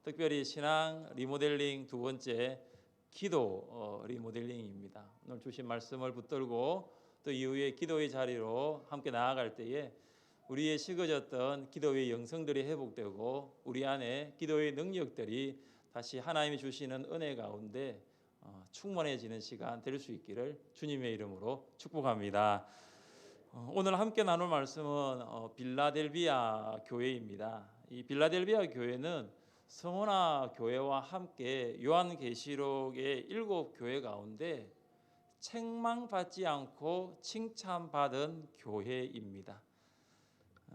특별히 신앙 리모델링 두 번째 기도 리모델링입니다. 오늘 주신 말씀을 붙들고 또 이후에 기도의 자리로 함께 나아갈 때에 우리의 식어졌던 기도의 영성들이 회복되고 우리 안에 기도의 능력들이 다시 하나님이 주시는 은혜 가운데 충만해지는 시간 될 수 있기를 주님의 이름으로 축복합니다. 오늘 함께 나눌 말씀은 빌라델비아 교회입니다. 이 빌라델비아 교회는 성원아 교회와 함께 요한계시록의 7교회 가운데 책망받지 않고 칭찬받은 교회입니다.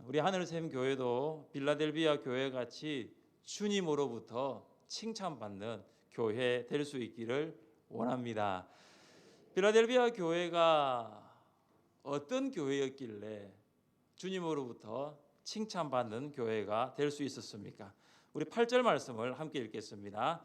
우리 하늘샘 교회도 빌라델비아 교회 같이 주님으로부터 칭찬받는 교회 될 수 있기를 원합니다. 빌라델비아 교회가 어떤 교회였길래 주님으로부터 칭찬받는 교회가 될 수 있었습니까? 우리 8절 말씀을 함께 읽겠습니다.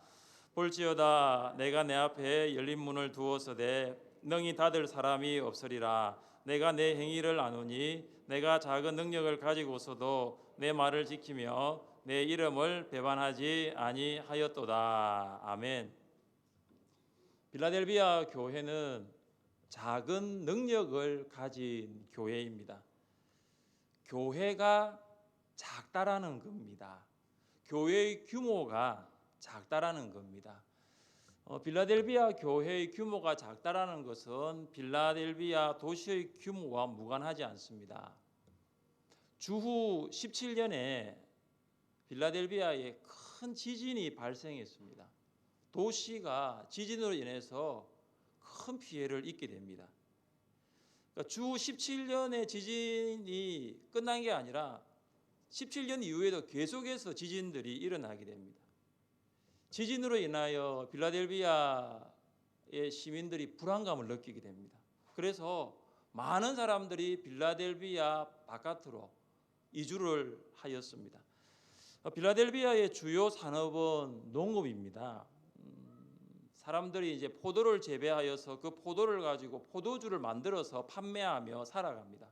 볼지어다 내가 내 앞에 열린 문을 두어서되 능히 닫을 사람이 없으리라. 내가 내 행위를 아노니 내가 작은 능력을 가지고서도 내 말을 지키며 내 이름을 배반하지 아니하였도다. 아멘. 빌라델비아 교회는 작은 능력을 가진 교회입니다. 교회가 작다라는 겁니다. 교회의 규모가 작다라는 겁니다. 빌라델비아 교회의 규모가 작다라는 것은 빌라델비아 도시의 규모와 무관하지 않습니다. 주후 17년에 빌라델비아에 큰 지진이 발생했습니다. 도시가 지진으로 인해서 큰 피해를 입게 됩니다. 그러니까 주 17년의 지진이 끝난 게 아니라 17년 이후에도 계속해서 지진들이 일어나게 됩니다. 지진으로 인하여 빌라델비아의 시민들이 불안감을 느끼게 됩니다. 그래서 많은 사람들이 빌라델비아 바깥으로 이주를 하였습니다. 빌라델비아의 주요 산업은 농업입니다. 사람들이 이제 포도를 재배하여서 그 포도를 가지고 포도주를 만들어서 판매하며 살아갑니다.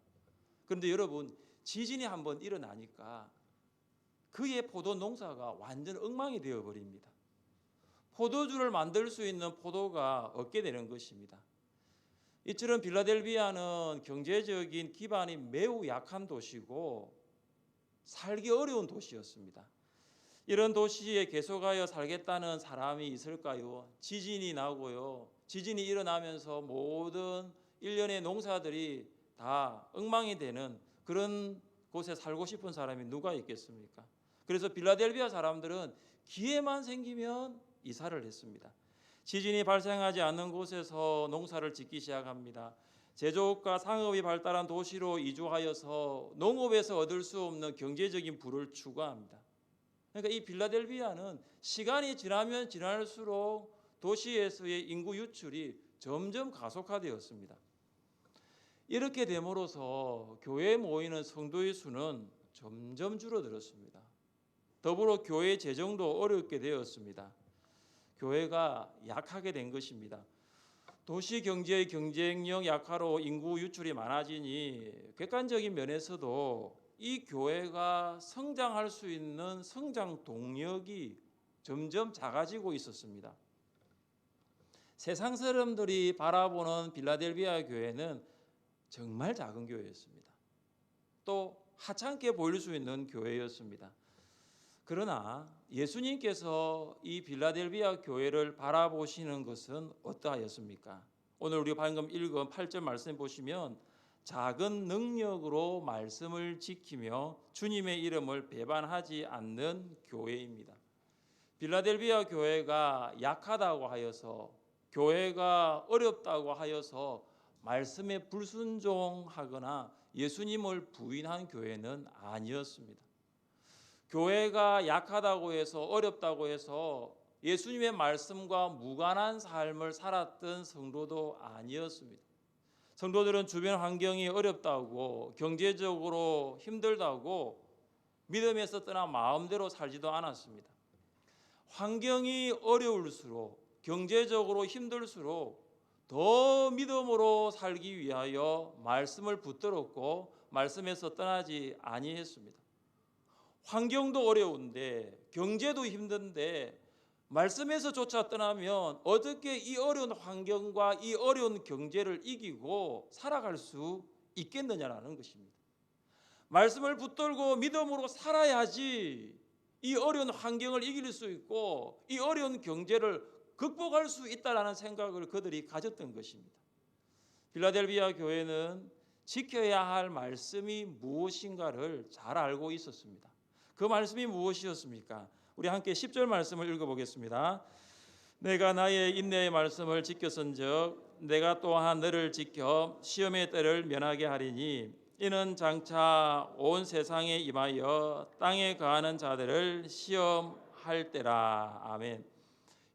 그런데 여러분, 지진이 한번 일어나니까 그의 포도 농사가 완전 엉망이 되어버립니다. 포도주를 만들 수 있는 포도가 없게 되는 것입니다. 이처럼 빌라델비아는 경제적인 기반이 매우 약한 도시고 살기 어려운 도시였습니다. 이런 도시에 계속하여 살겠다는 사람이 있을까요? 지진이 나고요. 지진이 일어나면서 모든 일련의 농사들이 다 엉망이 되는 그런 곳에 살고 싶은 사람이 누가 있겠습니까? 그래서 빌라델비아 사람들은 기회만 생기면 이사를 했습니다. 지진이 발생하지 않는 곳에서 농사를 짓기 시작합니다. 제조업과 상업이 발달한 도시로 이주하여서 농업에서 얻을 수 없는 경제적인 부를 추구합니다. 그러니까 이 빌라델비아는 시간이 지나면 지날수록 도시에서의 인구 유출이 점점 가속화되었습니다. 이렇게 됨으로써 교회에 모이는 성도의 수는 점점 줄어들었습니다. 더불어 교회 재정도 어렵게 되었습니다. 교회가 약하게 된 것입니다. 도시 경제의 경쟁력 약화로 인구 유출이 많아지니 객관적인 면에서도 이 교회가 성장할 수 있는 성장 동력이 점점 작아지고 있었습니다. 세상 사람들이 바라보는 빌라델비아 교회는 정말 작은 교회였습니다. 또 하찮게 보일 수 있는 교회였습니다. 그러나 예수님께서 이 빌라델비아 교회를 바라보시는 것은 어떠하였습니까? 오늘 우리 방금 읽은 8절 말씀 보시면 작은 능력으로 말씀을 지키며 주님의 이름을 배반하지 않는 교회입니다. 빌라델비아 교회가 약하다고 하여서, 교회가 어렵다고 하여서 말씀에 불순종하거나 예수님을 부인한 교회는 아니었습니다. 교회가 약하다고 해서, 어렵다고 해서 예수님의 말씀과 무관한 삶을 살았던 성도도 아니었습니다. 성도들은 주변 환경이 어렵다고, 경제적으로 힘들다고 믿음에서 떠나 마음대로 살지도 않았습니다. 환경이 어려울수록, 경제적으로 힘들수록 더 믿음으로 살기 위하여 말씀을 붙들었고 말씀에서 떠나지 아니했습니다. 환경도 어려운데, 경제도 힘든데 말씀에서조차 떠나면 어떻게 이 어려운 환경과 이 어려운 경제를 이기고 살아갈 수 있겠느냐라는 것입니다. 말씀을 붙들고 믿음으로 살아야지 이 어려운 환경을 이길 수 있고 이 어려운 경제를 극복할 수 있다라는 생각을 그들이 가졌던 것입니다. 필라델비아 교회는 지켜야 할 말씀이 무엇인가를 잘 알고 있었습니다. 그 말씀이 무엇이었습니까? 우리 함께 10절 말씀을 읽어보겠습니다. 내가 나의 인내의 말씀을 지켰은즉 내가 또한 너를 지켜 시험의 때를 면하게 하리니 이는 장차 온 세상에 임하여 땅에 거하는 자들을 시험할 때라. 아멘.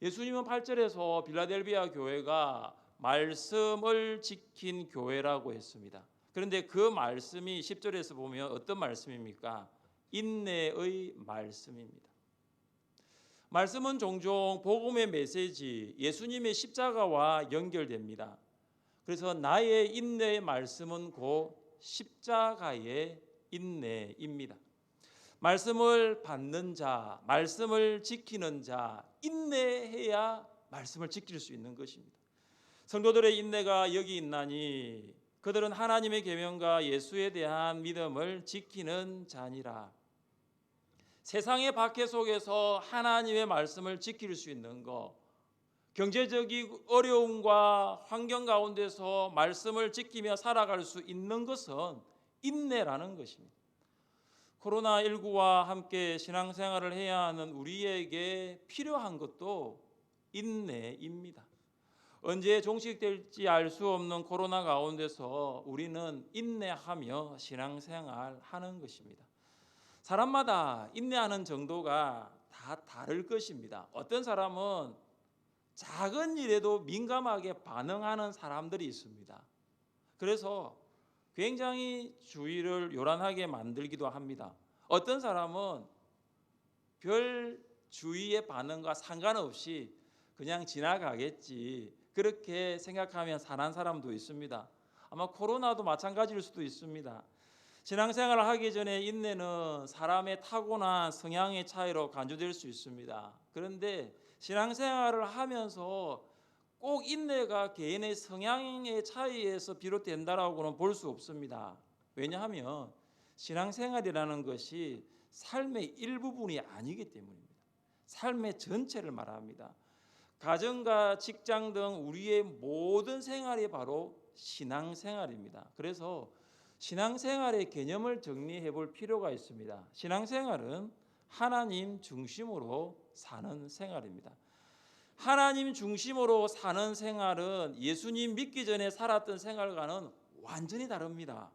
예수님은 8절에서 빌라델비아 교회가 말씀을 지킨 교회라고 했습니다. 그런데 그 말씀이 10절에서 보면 어떤 말씀입니까? 인내의 말씀입니다. 말씀은 종종 복음의 메시지, 예수님의 십자가와 연결됩니다. 그래서 나의 인내의 말씀은 곧 십자가의 인내입니다. 말씀을 받는 자, 말씀을 지키는 자, 인내해야 말씀을 지킬 수 있는 것입니다. 성도들의 인내가 여기 있나니 그들은 하나님의 계명과 예수에 대한 믿음을 지키는 자니라. 세상의 박해 속에서 하나님의 말씀을 지킬 수 있는 것, 경제적인 어려움과 환경 가운데서 말씀을 지키며 살아갈 수 있는 것은 인내라는 것입니다. 코로나19와 함께 신앙생활을 해야 하는 우리에게 필요한 것도 인내입니다. 언제 종식될지 알 수 없는 코로나 가운데서 우리는 인내하며 신앙생활 하는 것입니다. 사람마다 인내하는 정도가 다 다를 것입니다. 어떤 사람은 작은 일에도 민감하게 반응하는 사람들이 있습니다. 그래서 굉장히 주의를 요란하게 만들기도 합니다. 어떤 사람은 별 주의의 반응과 상관없이 그냥 지나가겠지 그렇게 생각하며 사는 사람도 있습니다. 아마 코로나도 마찬가지일 수도 있습니다. 신앙생활을 하기 전에 인내는 사람의 타고난 성향의 차이로 간주될 수 있습니다. 그런데 신앙생활을 하면서 꼭 인내가 개인의 성향의 차이에서 비롯된다라고는 볼 수 없습니다. 왜냐하면 신앙생활이라는 것이 삶의 일부분이 아니기 때문입니다. 삶의 전체를 말합니다. 가정과 직장 등 우리의 모든 생활이 바로 신앙생활입니다. 그래서 신앙생활의 개념을 정리해 볼 필요가 있습니다. 신앙생활은 하나님 중심으로 사는 생활입니다. 하나님 중심으로 사는 생활은 예수님 믿기 전에 살았던 생활과는 완전히 다릅니다.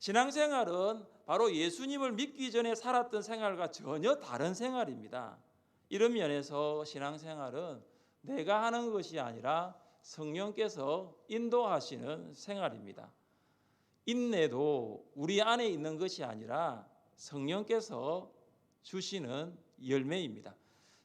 신앙생활은 바로 예수님을 믿기 전에 살았던 생활과 전혀 다른 생활입니다. 이런 면에서 신앙생활은 내가 하는 것이 아니라 성령께서 인도하시는 생활입니다. 인내도 우리 안에 있는 것이 아니라 성령께서 주시는 열매입니다.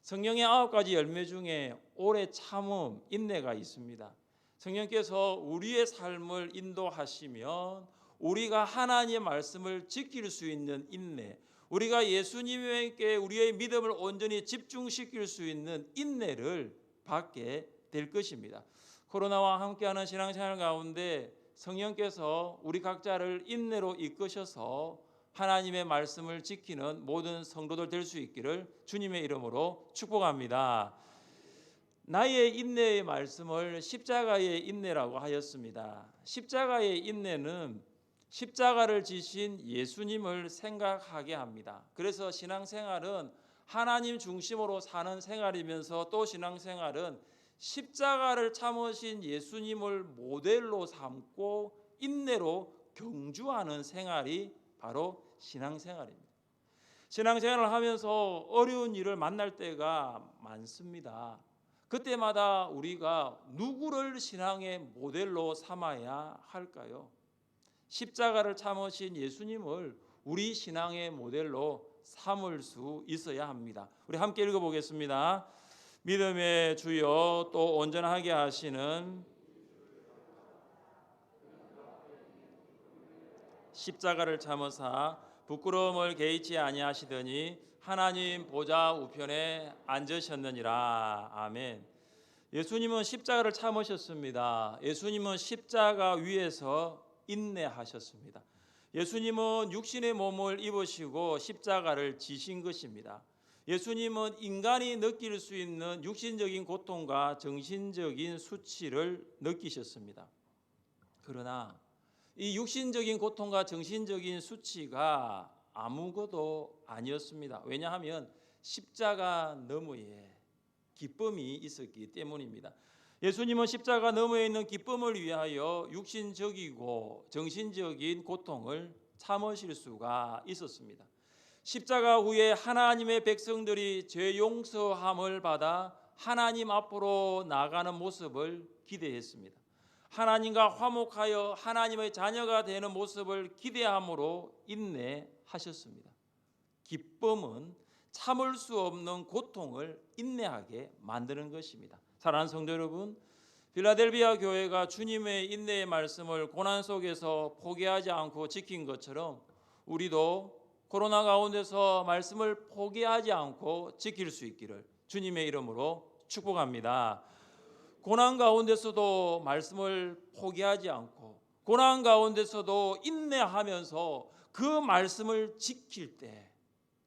성령의 9가지 열매 중에 오래 참음, 인내가 있습니다. 성령께서 우리의 삶을 인도하시면 우리가 하나님의 말씀을 지킬 수 있는 인내, 우리가 예수님에게 우리의 믿음을 온전히 집중시킬 수 있는 인내를 받게 될 것입니다. 코로나와 함께하는 신앙생활 가운데 성령께서 우리 각자를 인내로 이끄셔서 하나님의 말씀을 지키는 모든 성도들 될 수 있기를 주님의 이름으로 축복합니다. 나의 인내의 말씀을 십자가의 인내라고 하였습니다. 십자가의 인내는 십자가를 지신 예수님을 생각하게 합니다. 그래서 신앙생활은 하나님 중심으로 사는 생활이면서 또 신앙생활은 십자가를 참으신 예수님을 모델로 삼고 인내로 경주하는 생활이 바로 신앙생활입니다. 신앙생활을 하면서 어려운 일을 만날 때가 많습니다. 그때마다 우리가 누구를 신앙의 모델로 삼아야 할까요? 십자가를 참으신 예수님을 우리 신앙의 모델로 삼을 수 있어야 합니다. 우리 함께 읽어보겠습니다. 믿음의 주여 또 온전하게 하시는 십자가를 참으사 부끄러움을 개의치 아니하시더니 하나님 보좌 우편에 앉으셨느니라. 아멘. 예수님은 십자가를 참으셨습니다. 예수님은 십자가 위에서 인내하셨습니다. 예수님은 육신의 몸을 입으시고 십자가를 지신 것입니다. 예수님은 인간이 느낄 수 있는 육신적인 고통과 정신적인 수치를 느끼셨습니다. 그러나 이 육신적인 고통과 정신적인 수치가 아무것도 아니었습니다. 왜냐하면 십자가 너머에 기쁨이 있었기 때문입니다. 예수님은 십자가 너머에 있는 기쁨을 위하여 육신적이고 정신적인 고통을 참으실 수가 있었습니다. 십자가 후에 하나님의 백성들이 죄 용서함을 받아 하나님 앞으로 나가는 모습을 기대했습니다. 하나님과 화목하여 하나님의 자녀가 되는 모습을 기대함으로 인내하셨습니다. 기쁨은 참을 수 없는 고통을 인내하게 만드는 것입니다. 사랑하는 성도 여러분, 필라델비아 교회가 주님의 인내의 말씀을 고난 속에서 포기하지 않고 지킨 것처럼 우리도 코로나 가운데서 말씀을 포기하지 않고 지킬 수 있기를 주님의 이름으로 축복합니다. 고난 가운데서도 말씀을 포기하지 않고 고난 가운데서도 인내하면서 그 말씀을 지킬 때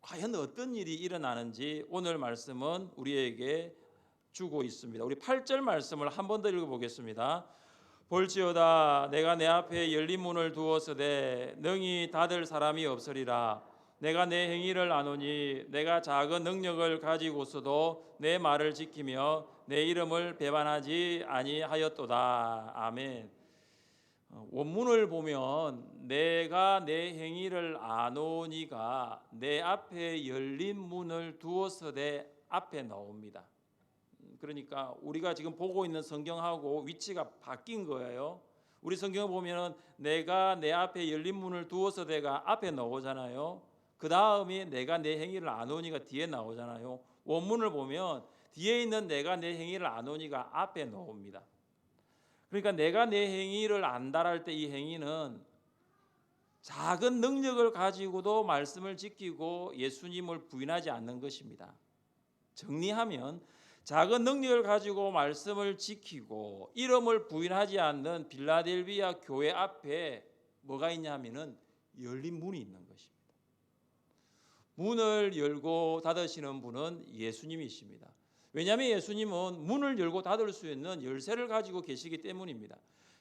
과연 어떤 일이 일어나는지 오늘 말씀은 우리에게 주고 있습니다. 우리 8절 말씀을 한 번 더 읽어보겠습니다. 볼지어다 내가 내 앞에 열린 문을 두었으되 능히 닫을 사람이 없으리라. 내가 내 행위를 아노니 내가 작은 능력을 가지고서도 내 말을 지키며 내 이름을 배반하지 아니하였도다. 아멘. 원문을 보면 내가 내 행위를 아노니가 내 앞에 열린 문을 두었으되 앞에 나옵니다. 그러니까 우리가 지금 보고 있는 성경하고 위치가 바뀐 거예요. 우리 성경을 보면 내가 내 앞에 열린 문을 두었으되가 앞에 나오잖아요. 그 다음에 내가 내 행위를 아노니가 뒤에 나오잖아요. 원문을 보면 뒤에 있는 내가 내 행위를 아노니가 앞에 나옵니다. 그러니까 내가 내 행위를 안다라 할 때 이 행위는 작은 능력을 가지고도 말씀을 지키고 예수님을 부인하지 않는 것입니다. 정리하면 작은 능력을 가지고 말씀을 지키고 이름을 부인하지 않는 빌라델비아 교회 앞에 뭐가 있냐면은 열린 문이 있는 것입니다. 문을 열고 닫으시는 분은 예수님이십니다. 왜냐하면 예수님은 문을 열고 닫을 수 있는 열쇠를 가지고 계시기 때문입니다.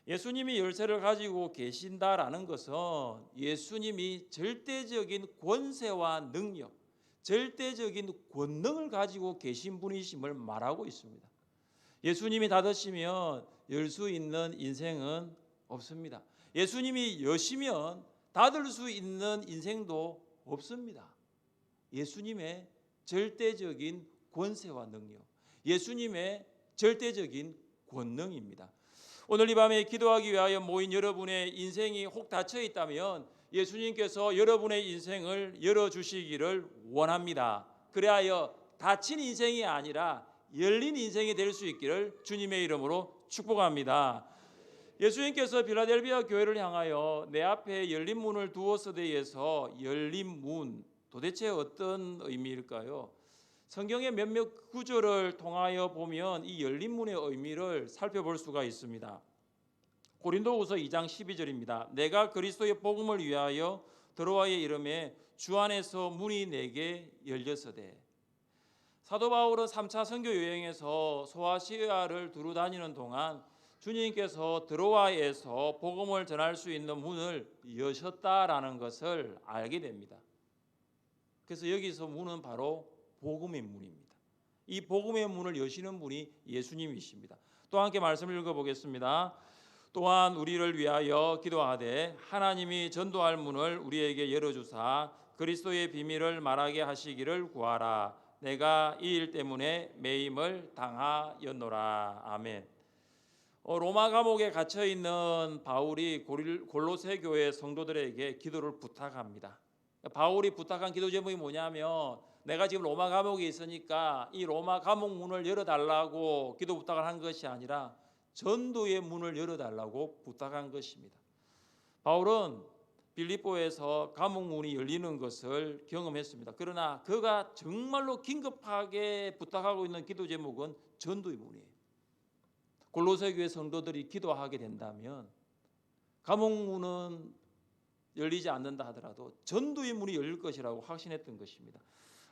예수님이 열쇠를 가지고 계신다라는 것은 예수님이 절대적인 권세와 능력, 절대적인 권능을 가지고 계신 분이심을 말하고 있습니다. 예수님이 닫으시면 열 수 있는 인생은 없습니다. 예수님이 여시면 닫을 수 있는 인생도 없습니다. 예수님의 절대적인 권세와 능력, 예수님의 절대적인 권능입니다. 오늘 이 밤에 기도하기 위하여 모인 여러분의 인생이 혹 닫혀 있다면 예수님께서 여러분의 인생을 열어주시기를 원합니다. 그래야 닫힌 인생이 아니라 열린 인생이 될 수 있기를 주님의 이름으로 축복합니다. 예수님께서 빌라델비아 교회를 향하여 내 앞에 열린 문을 두었으되에서 열린 문, 도대체 어떤 의미일까요? 성경의 몇몇 구절을 통하여 보면 이 열린 문의 의미를 살펴볼 수가 있습니다. 고린도후서 2장 12절입니다. 내가 그리스도의 복음을 위하여 드로아의 이름에 주 안에서 문이 내게 열렸으되. 사도 바울은 3차 선교 여행에서 소아시아를 두루 다니는 동안 주님께서 드로아에서 복음을 전할 수 있는 문을 여셨다라는 것을 알게 됩니다. 그래서 여기서 문은 바로 복음의 문입니다. 이 복음의 문을 여시는 분이 예수님이십니다. 또 함께 말씀을 읽어보겠습니다. 또한 우리를 위하여 기도하되 하나님이 전도할 문을 우리에게 열어주사 그리스도의 비밀을 말하게 하시기를 구하라. 내가 이 일 때문에 매임을 당하였노라. 아멘. 로마 감옥에 갇혀 있는 바울이 골로새 교회 성도들에게 기도를 부탁합니다. 바울이 부탁한 기도 제목이 뭐냐면 내가 지금 로마 감옥에 있으니까 이 로마 감옥 문을 열어달라고 기도 부탁을 한 것이 아니라 전도의 문을 열어달라고 부탁한 것입니다. 바울은 빌립보에서 감옥 문이 열리는 것을 경험했습니다. 그러나 그가 정말로 긴급하게 부탁하고 있는 기도 제목은 전도의 문이에요. 골로새 교회 성도들이 기도하게 된다면 감옥 문은 열리지 않는다 하더라도 전도의 문이 열릴 것이라고 확신했던 것입니다.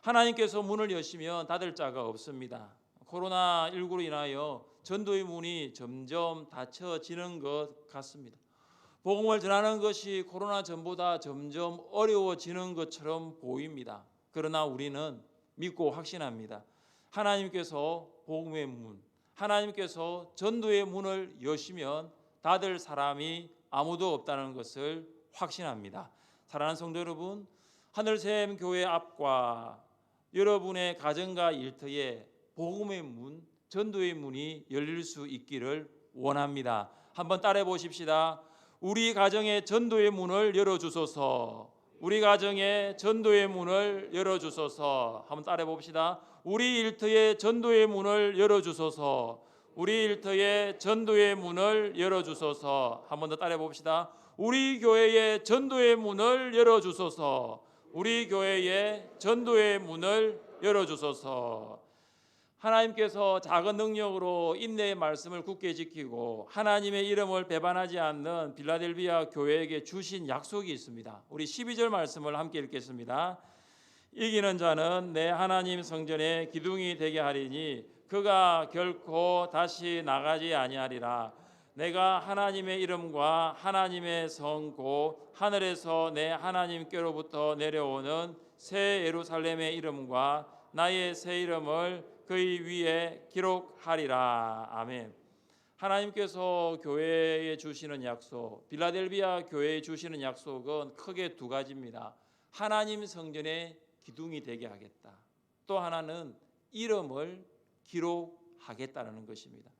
하나님께서 문을 여시면 닫을 자가 없습니다. 코로나19로 인하여 전도의 문이 점점 닫혀지는 것 같습니다. 복음을 전하는 것이 코로나 전보다 점점 어려워지는 것처럼 보입니다. 그러나 우리는 믿고 확신합니다. 하나님께서 복음의 문, 하나님께서 전도의 문을 여시면 닫을 사람이 아무도 없다는 것을 확신합니다. 사랑하는 성도 여러분, 하늘샘 교회 앞과 여러분의 가정과 일터에 복음의 문, 전도의 문이 열릴 수 있기를 원합니다. 한번 따라해 보십시다. 우리 가정의 전도의 문을 열어주소서. 우리 가정의 전도의 문을 열어주소서. 한번 따라해 봅시다. 우리 일터의 전도의 문을 열어주소서. 우리 일터의 전도의 문을 열어주소서. 한번 더 따라해 봅시다. 우리 교회의 전도의 문을 열어주소서. 우리 교회의 전도의 문을 열어주소서. 하나님께서 작은 능력으로 인내의 말씀을 굳게 지키고 하나님의 이름을 배반하지 않는 빌라델비아 교회에게 주신 약속이 있습니다. 우리 12절 말씀을 함께 읽겠습니다. 이기는 자는 내 하나님 성전의 기둥이 되게 하리니 그가 결코 다시 나가지 아니하리라. 내가 하나님의 이름과 하나님의 성 곧 하늘에서 내 하나님께로부터 내려오는 새 예루살렘의 이름과 나의 새 이름을 그의 위에 기록하리라. 아멘. 하나님께서 교회에 주시는 약속, 빌라델비아 교회에 주시는 약속은 크게 두 가지입니다. 하나님 성전의 기둥이 되게 하겠다. 또 하나는 이름을 기록하겠다는 것입니다.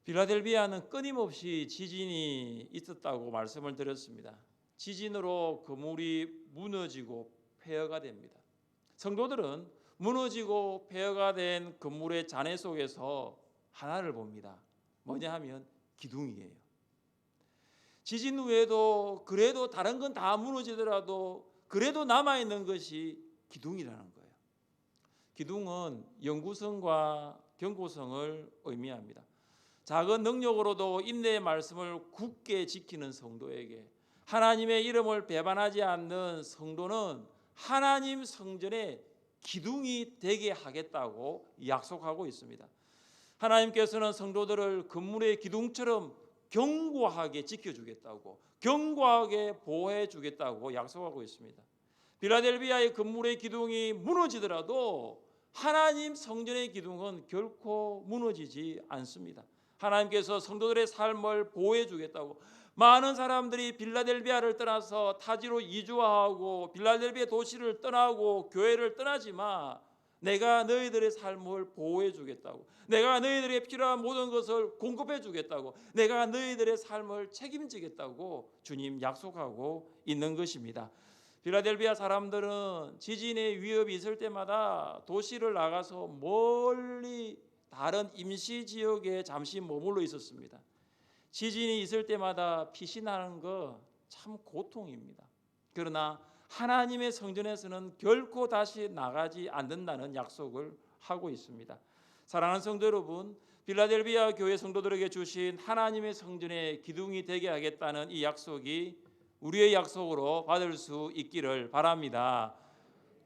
빌라델비아는 끊임없이 지진이 있었다고 말씀을 드렸습니다. 지진으로 건물이 무너지고 폐허가 됩니다. 성도들은 무너지고 폐허가 된 건물의 잔해 속에서 하나를 봅니다. 뭐냐 하면 기둥이에요. 지진 후에도 그래도 다른 건 다 무너지더라도 그래도 남아있는 것이 기둥이라는 거예요. 기둥은 영구성과 견고성을 의미합니다. 작은 능력으로도 인내의 말씀을 굳게 지키는 성도에게 하나님의 이름을 배반하지 않는 성도는 하나님 성전의 기둥이 되게 하겠다고 약속하고 있습니다. 하나님께서는 성도들을 건물의 기둥처럼 견고하게 지켜주겠다고, 견고하게 보호해 주겠다고 약속하고 있습니다. 빌라델비아의 건물의 기둥이 무너지더라도 하나님 성전의 기둥은 결코 무너지지 않습니다. 하나님께서 성도들의 삶을 보호해 주겠다고. 많은 사람들이 빌라델비아를 떠나서 타지로 이주하고 빌라델비아 도시를 떠나고 교회를 떠나지만 내가 너희들의 삶을 보호해 주겠다고, 내가 너희들에게 필요한 모든 것을 공급해 주겠다고, 내가 너희들의 삶을 책임지겠다고 주님 약속하고 있는 것입니다. 빌라델비아 사람들은 지진의 위협이 있을 때마다 도시를 나가서 멀리 다른 임시 지역에 잠시 머물러 있었습니다. 지진이 있을 때마다 피신하는 거 참 고통입니다. 그러나 하나님의 성전에서는 결코 다시 나가지 않는다는 약속을 하고 있습니다. 사랑하는 성도 여러분, 빌라델비아 교회 성도들에게 주신 하나님의 성전의 기둥이 되게 하겠다는 이 약속이 우리의 약속으로 받을 수 있기를 바랍니다.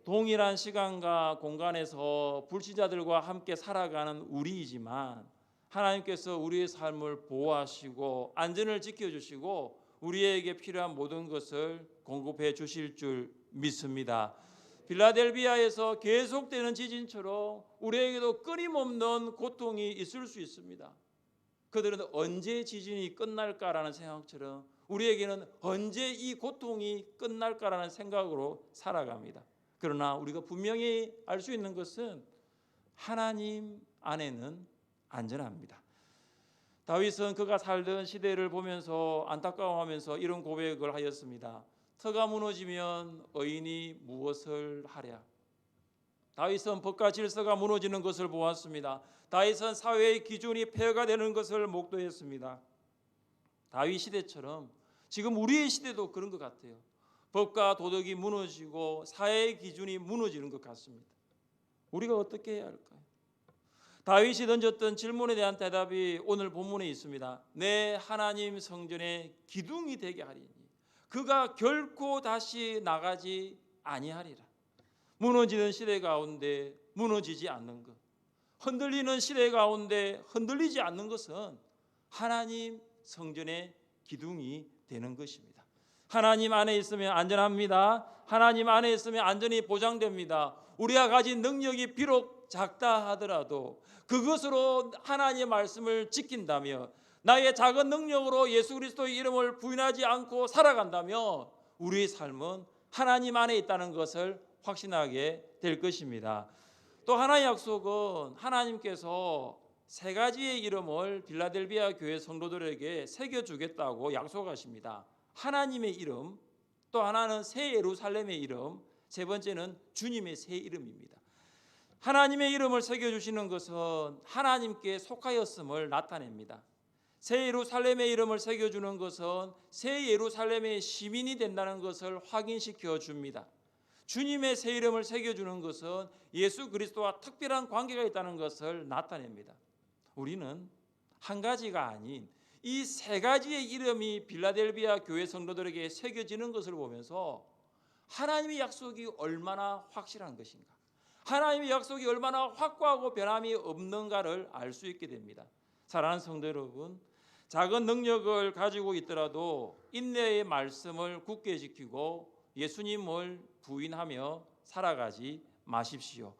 동일한 시간과 공간에서 불신자들과 함께 살아가는 우리이지만 하나님께서 우리의 삶을 보호하시고 안전을 지켜주시고 우리에게 필요한 모든 것을 공급해 주실 줄 믿습니다. 빌라델비아에서 계속되는 지진처럼 우리에게도 끊임없는 고통이 있을 수 있습니다. 그들은 언제 지진이 끝날까라는 생각처럼 우리에게는 언제 이 고통이 끝날까라는 생각으로 살아갑니다. 그러나 우리가 분명히 알 수 있는 것은 하나님 안에는 안전합니다. 다윗은 그가 살던 시대를 보면서 안타까워하면서 이런 고백을 하였습니다. 터가 무너지면 의인이 무엇을 하랴. 다윗은 법과 질서가 무너지는 것을 보았습니다. 다윗은 사회의 기준이 폐허가 되는 것을 목도했습니다. 다윗 시대처럼 지금 우리의 시대도 그런 것 같아요. 법과 도덕이 무너지고 사회의 기준이 무너지는 것 같습니다. 우리가 어떻게 해야 할까요? 다윗이 던졌던 질문에 대한 대답이 오늘 본문에 있습니다. 내 하나님 성전의 기둥이 되게 하리니 그가 결코 다시 나가지 아니하리라. 무너지는 시대 가운데 무너지지 않는 것, 흔들리는 시대 가운데 흔들리지 않는 것은 하나님 성전의 기둥이 되는 것입니다. 하나님 안에 있으면 안전합니다. 하나님 안에 있으면 안전이 보장됩니다. 우리가 가진 능력이 비록 작다 하더라도 그것으로 하나님의 말씀을 지킨다며 나의 작은 능력으로 예수 그리스도의 이름을 부인하지 않고 살아간다면 우리의 삶은 하나님 안에 있다는 것을 확신하게 될 것입니다. 또 하나의 약속은 하나님께서 세 가지의 이름을 빌라델비아 교회 성도들에게 새겨주겠다고 약속하십니다. 하나님의 이름, 또 하나는 새 예루살렘의 이름, 세 번째는 주님의 새 이름입니다. 하나님의 이름을 새겨주시는 것은 하나님께 속하였음을 나타냅니다. 새 예루살렘의 이름을 새겨주는 것은 새 예루살렘의 시민이 된다는 것을 확인시켜 줍니다. 주님의 새 이름을 새겨주는 것은 예수 그리스도와 특별한 관계가 있다는 것을 나타냅니다. 우리는 한 가지가 아닌 이 세 가지의 이름이 빌라델비아 교회 성도들에게 새겨지는 것을 보면서 하나님의 약속이 얼마나 확실한 것인가, 하나님의 약속이 얼마나 확고하고 변함이 없는가를 알 수 있게 됩니다. 사랑하는 성도 여러분, 작은 능력을 가지고 있더라도 인내의 말씀을 굳게 지키고 예수님을 부인하며 살아가지 마십시오.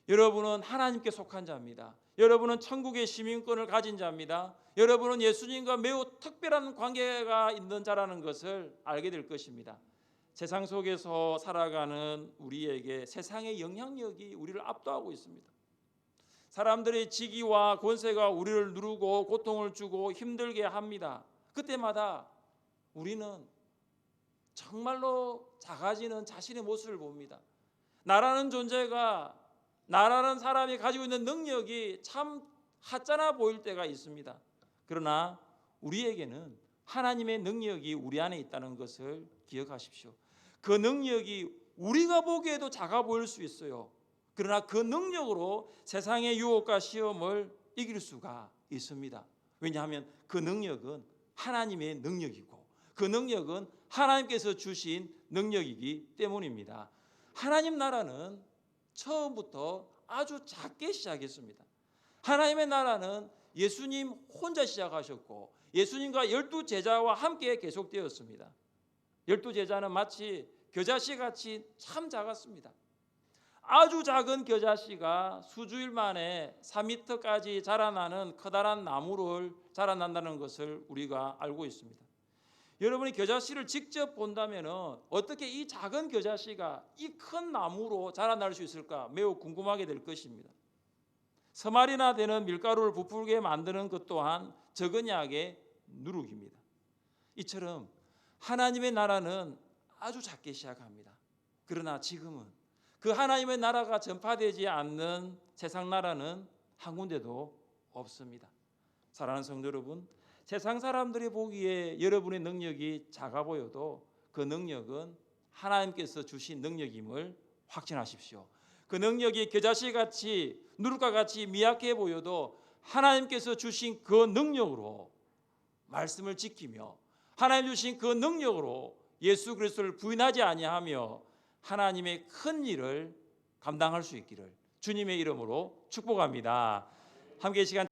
여러분은 하나님께 속한 자입니다. 여러분은 천국의 시민권을 가진 자입니다. 여러분은 예수님과 매우 특별한 관계가 있는 자라는 것을 알게 될 것입니다. 세상 속에서 살아가는 우리에게 세상의 영향력이 우리를 압도하고 있습니다. 사람들의 지기와 권세가 우리를 누르고 고통을 주고 힘들게 합니다. 그때마다 우리는 정말로 작아지는 자신의 모습을 봅니다. 나라는 존재가, 나라는 사람이 가지고 있는 능력이 참 하찮아 보일 때가 있습니다. 그러나 우리에게는 하나님의 능력이 우리 안에 있다는 것을 기억하십시오. 그 능력이 우리가 보기에도 작아 보일 수 있어요. 그러나 그 능력으로 세상의 유혹과 시험을 이길 수가 있습니다. 왜냐하면 그 능력은 하나님의 능력이고 그 능력은 하나님께서 주신 능력이기 때문입니다. 하나님 나라는 처음부터 아주 작게 시작했습니다. 하나님의 나라는 예수님 혼자 시작하셨고 예수님과 12제자와 함께 계속되었습니다. 12제자는 마치 겨자씨같이 참 작았습니다. 아주 작은 겨자씨가 수주일 만에 3m까지 자라나는 커다란 나무를 자라난다는 것을 우리가 알고 있습니다. 여러분이 겨자씨를 직접 본다면 어떻게 이 작은 겨자씨가 이 큰 나무로 자라날 수 있을까 매우 궁금하게 될 것입니다. 서말이나 되는 밀가루를 부풀게 만드는 것 또한 적은 약의 누룩입니다. 이처럼 하나님의 나라는 아주 작게 시작합니다. 그러나 지금은 그 하나님의 나라가 전파되지 않는 세상 나라는 한 군데도 없습니다. 사랑하는 성도 여러분, 세상 사람들이 보기에 여러분의 능력이 작아 보여도 그 능력은 하나님께서 주신 능력임을 확신하십시오. 그 능력이 겨자씨같이 누룩과 같이 미약해 보여도 하나님께서 주신 그 능력으로 말씀을 지키며 하나님 주신 그 능력으로 예수 그리스도를 부인하지 아니하며 하나님의 큰 일을 감당할 수 있기를 주님의 이름으로 축복합니다. 함께 이 시간